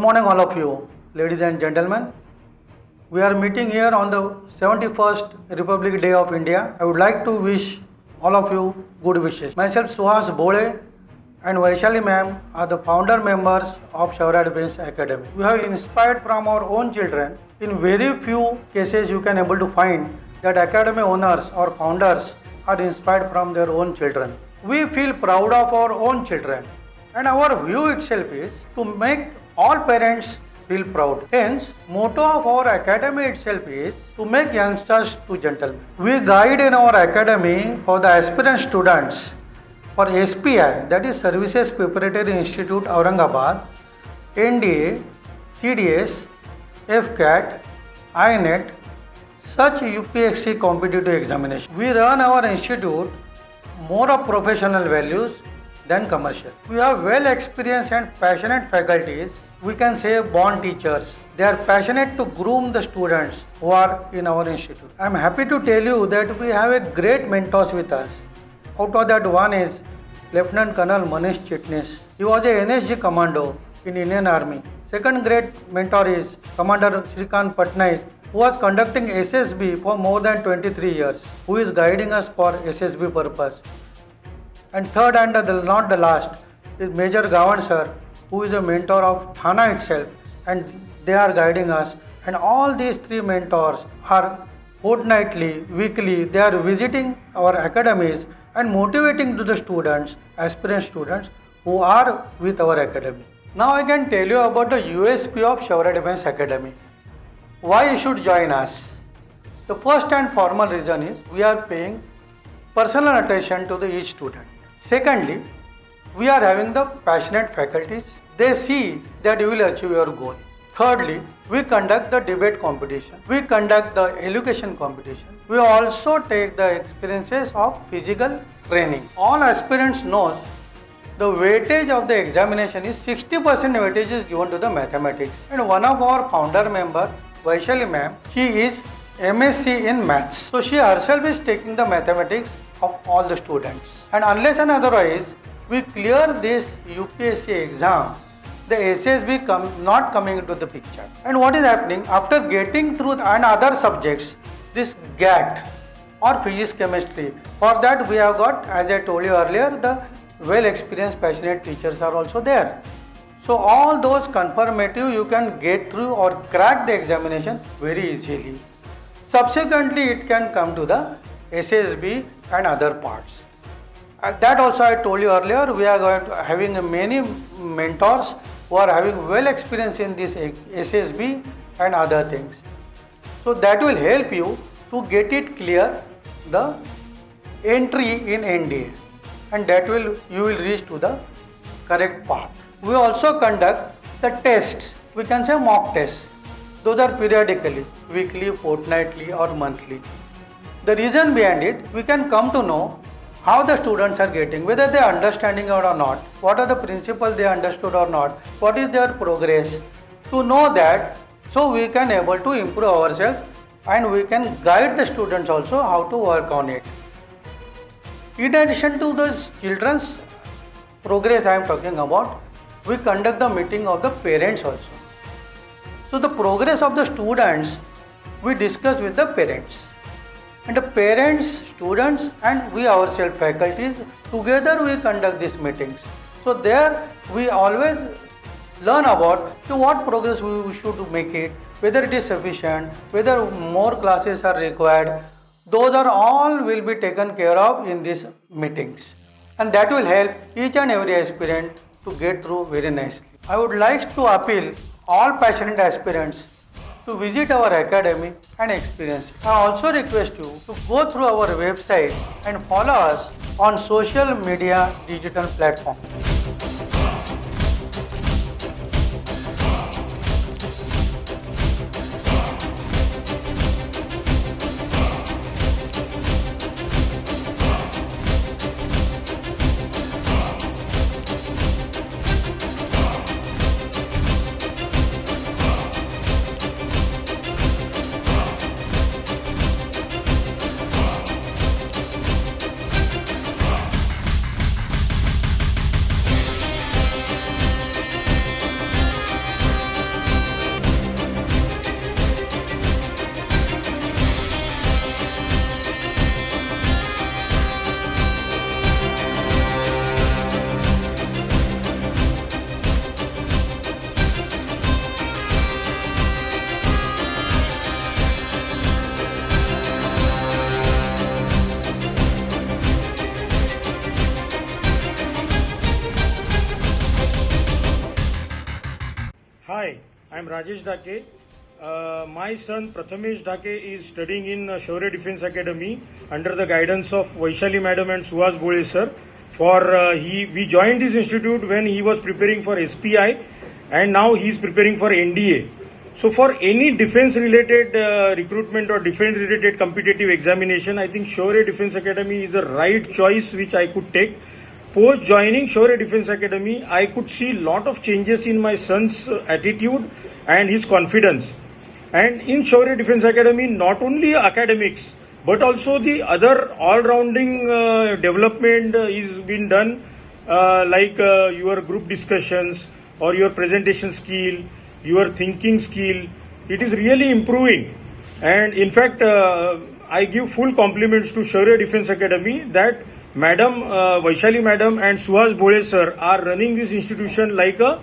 morning, all of you, ladies and gentlemen. We are meeting here on the 71st Republic Day of India. I would like to wish all of you good wishes. Myself, Suhas Bole, and Vaishali ma'am are the founder members of Shaurya Defense Academy. We have inspired from our own children. In very few cases, you can able to find that academy owners or founders are inspired from their own children. We feel proud of our own children, and our view itself is to make all parents feel proud. Hence, motto of our academy itself is to make youngsters to gentlemen. We guide in our academy for the aspirant students for SPI, that is Services Preparatory Institute Aurangabad, NDA, CDS, FCAT, INET, such UPSC competitive examination. We run our institute more of professional values than commercial. We have well experienced and passionate faculties. We can say born teachers. They are passionate to groom the students who are in our institute. I am happy to tell you that we have a great mentors with us. Out of that, one is Lieutenant Colonel Manish Chitnis. He was a NSG commando in Indian Army. Second great mentor is Commander Shrikant Patnaik, who was conducting SSB for more than 23 years, who is guiding us for SSB purpose. And third and not the last is Major Gawan sir, who is a mentor of Thana itself, and they are guiding us. And all these three mentors are fortnightly, weekly, they are visiting our academies and motivating to the students, aspirant students who are with our academy. Now I can tell you about the USP of Shaurya Defense Academy. Why you should join us? The first and formal reason is we are paying personal attention to each student. Secondly, we are having the passionate faculties. They see that you will achieve your goal. Thirdly, we conduct the debate competition. We conduct the education competition. We also take the experiences of physical training. All aspirants know the weightage of the examination is 60% weightage is given to the mathematics. And one of our founder member, Vaishali ma'am, she is MSc in maths. So she herself is taking the mathematics of all the students. And unless and otherwise, we clear this UPSC exam, the SSB not coming into the picture. And what is happening after getting through and other subjects, this GAT or physics chemistry, for that we have got, as I told you earlier, the well experienced passionate teachers are also there. So all those confirmative you can get through or crack the examination very easily. Subsequently it can come to the SSB and other parts. That also I told you earlier, we are having many mentors who are having well experience in this SSB and other things. So that will help you to get it clear the entry in NDA, and that will you will reach to the correct path. We also conduct the tests, we can say mock tests. Those are periodically, weekly, fortnightly or monthly. The reason behind it, we can come to know how the students are getting, whether they are understanding it or not, what are the principles they understood or not, what is their progress. To know that, so we can able to improve ourselves and we can guide the students also how to work on it. In addition to the children's progress I am talking about, we conduct the meeting of the parents also. So the progress of the students we discuss with the parents. And the parents, students and we ourselves faculties, together we conduct these meetings. So there we always learn about to what progress we should make it, whether it is sufficient, whether more classes are required. Those are all will be taken care of in these meetings. And that will help each and every aspirant to get through very nicely. I would like to appeal all passionate aspirants to visit our academy and experience it. I also request you to go through our website and follow us on social media digital platforms. Hi, I'm Rajesh Dake. My son Prathamesh Dake is studying in Shaurya Defence Academy under the guidance of Vaishali Madam and Suhas Bole sir. We joined this institute when he was preparing for SPI, and now he is preparing for NDA. So for any defense related recruitment or defense related competitive examination, I think Shaurya Defence Academy is the right choice which I could take. Post joining Shaurya Defence Academy, I could see lot of changes in my son's attitude and his confidence. And in Shaurya Defence Academy, not only academics but also the other all-rounding development is being done, like your group discussions or your presentation skill, your thinking skill. It is really improving. And in fact, I give full compliments to Shaurya Defence Academy that Madam Vaishali Madam and Suhas Bole sir are running this institution like a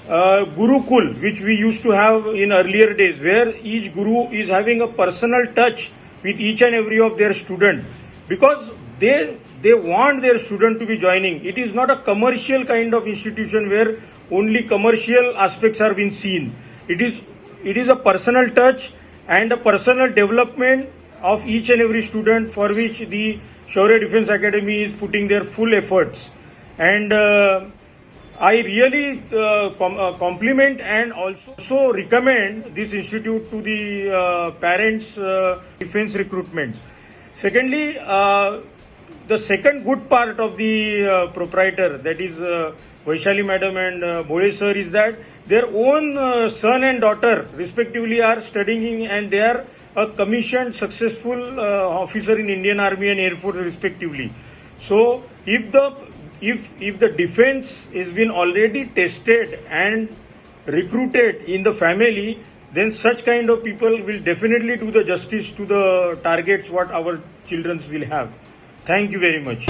Gurukul, which we used to have in earlier days, where each Guru is having a personal touch with each and every of their student, because they want their student to be joining. It is not a commercial kind of institution where only commercial aspects are being seen. It is a personal touch and a personal development of each and every student, for which the Shaurya Defence Academy is putting their full efforts. And I really compliment and also recommend this institute to the parents' defense recruitments. Secondly, the second good part of the proprietor, that is Vaishali Madam and Bole sir, is that their own son and daughter respectively are studying, and they are a commissioned successful officer in Indian Army and Air Force respectively. So if the defense has been already tested and recruited in the family, then such kind of people will definitely do the justice to the targets what our children will have. Thank you very much.